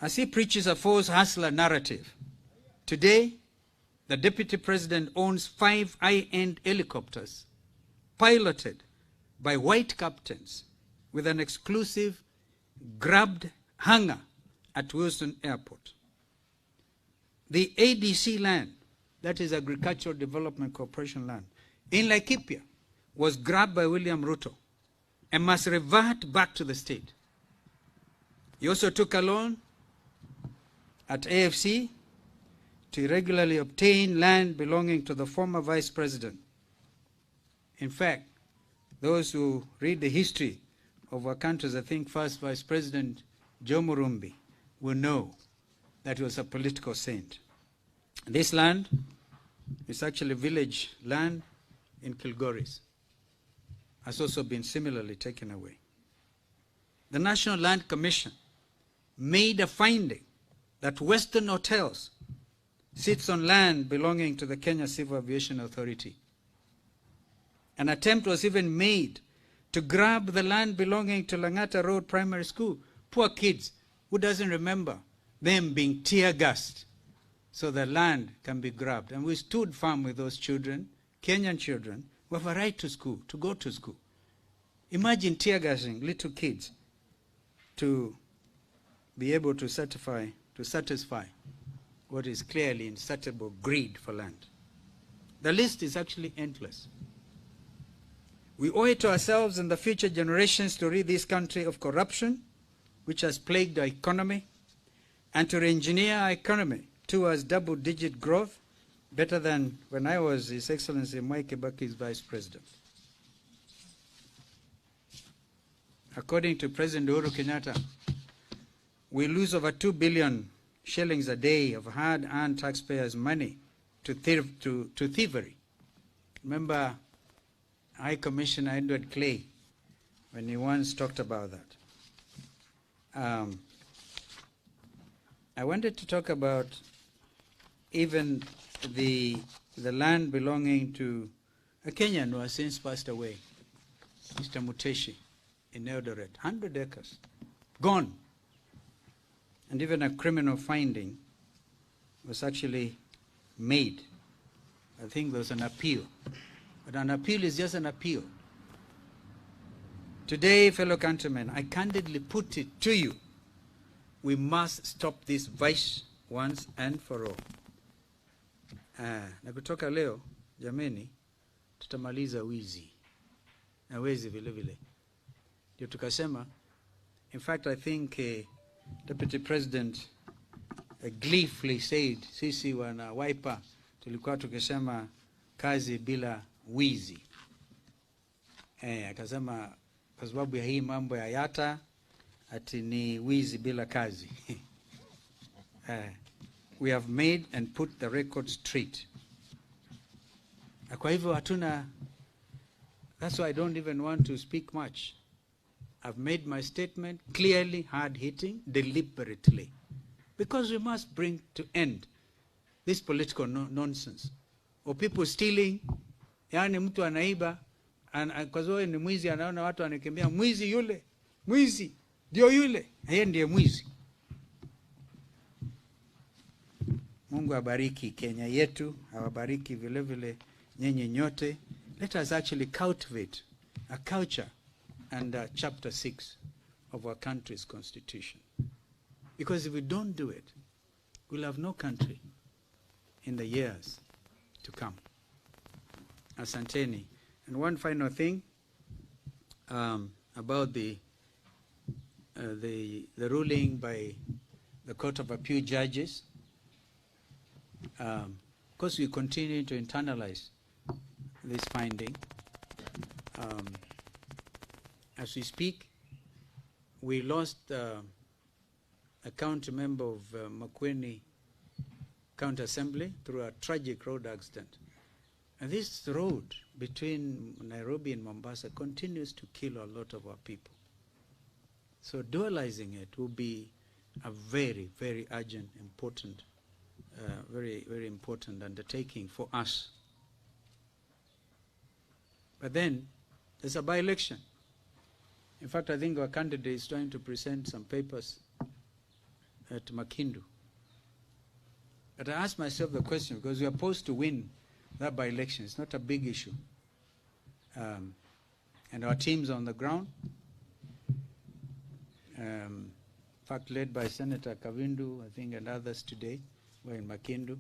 as he preaches a false hustler narrative. Today, the Deputy President owns 5 high-end helicopters piloted by white captains with an exclusive grabbed hangar at Wilson Airport. The ADC land, that is Agricultural Development Corporation land, in Laikipia was grabbed by William Ruto and must revert back to the state. He also took a loan at AFC to irregularly obtain land belonging to the former vice president. In fact, those who read the history of our countries, I think first Vice President Joe Murumbi will know that he was a political saint. This land is actually village land in Kilgoris. Has also been similarly taken away. The National Land Commission made a finding that Western Hotels sits on land belonging to the Kenya Civil Aviation Authority. An attempt was even made to grab the land belonging to Langata Road Primary School. Poor kids, who doesn't remember them being tear-gassed so the land can be grabbed. And we stood firm with those children, Kenyan children, who have a right to school, to go to school. Imagine tear-gassing little kids to be able to satisfy what is clearly insatiable greed for land. The list is actually endless. We owe it to ourselves and the future generations to rid this country of corruption, which has plagued our economy, and to re-engineer our economy towards double-digit growth, better than when I was His Excellency Mwai Kibaki's Vice President. According to President Uhuru Kenyatta, we lose over 2 billion shillings a day of hard-earned taxpayers' money to thievery. Remember High Commissioner Edward Clay, when he once talked about that. I wanted to talk about even the land belonging to a Kenyan who has since passed away, Mr. Muteshi in Eldoret, 100 acres, gone. And even a criminal finding was actually made. I think there was an appeal. But an appeal is just an appeal. Today, fellow countrymen, I candidly put it to you, we must stop this vice once and for all. Na kutoka leo, jameni, tutamaliza wizi. Na wezi vile vile. Ndio tukasema, in fact, I think Deputy President gleefully said, sisi wana Wiper, tulikuwa tukisema kazi bila wizi. Akasema kwa sababu ya hii mambo ya yata, ati ni wizi bila kazi. We have made and put the record straight. Kwa hivyo hatuna, that's why I don't even want to speak much. I've made my statement clearly, hard-hitting, deliberately. Because we must bring to end this political nonsense. Or people stealing, yani mtu anaiba, kwa sababu ni mwizi, anaona watu wanakimbia, mwizi yule, mwizi, ndio yule, yeye ndiye mwizi. Mungu abariki Kenya yetu, awabariki vile vile nyenye nyote. Let us actually cultivate a culture under Chapter 6 of our country's constitution. Because if we don't do it, we'll have no country in the years to come. Asanteni. And one final thing about the ruling by the Court of Appeal judges. Of course, we continue to internalize this finding. As we speak, we lost a county member of Makueni County Assembly through a tragic road accident. And this road between Nairobi and Mombasa continues to kill a lot of our people. So dualizing it will be a very, very urgent, important, very, very important undertaking for us. But then there's a by-election. In fact, I think our candidate is trying to present some papers at Makindu. But I asked myself the question, because we are supposed to win that by-election. It's not a big issue. And our team's on the ground, in fact led by Senator Kavindu, I think, and others today were in Makindu.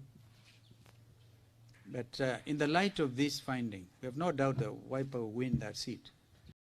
But in the light of this finding, we have no doubt that Wiper will win that seat.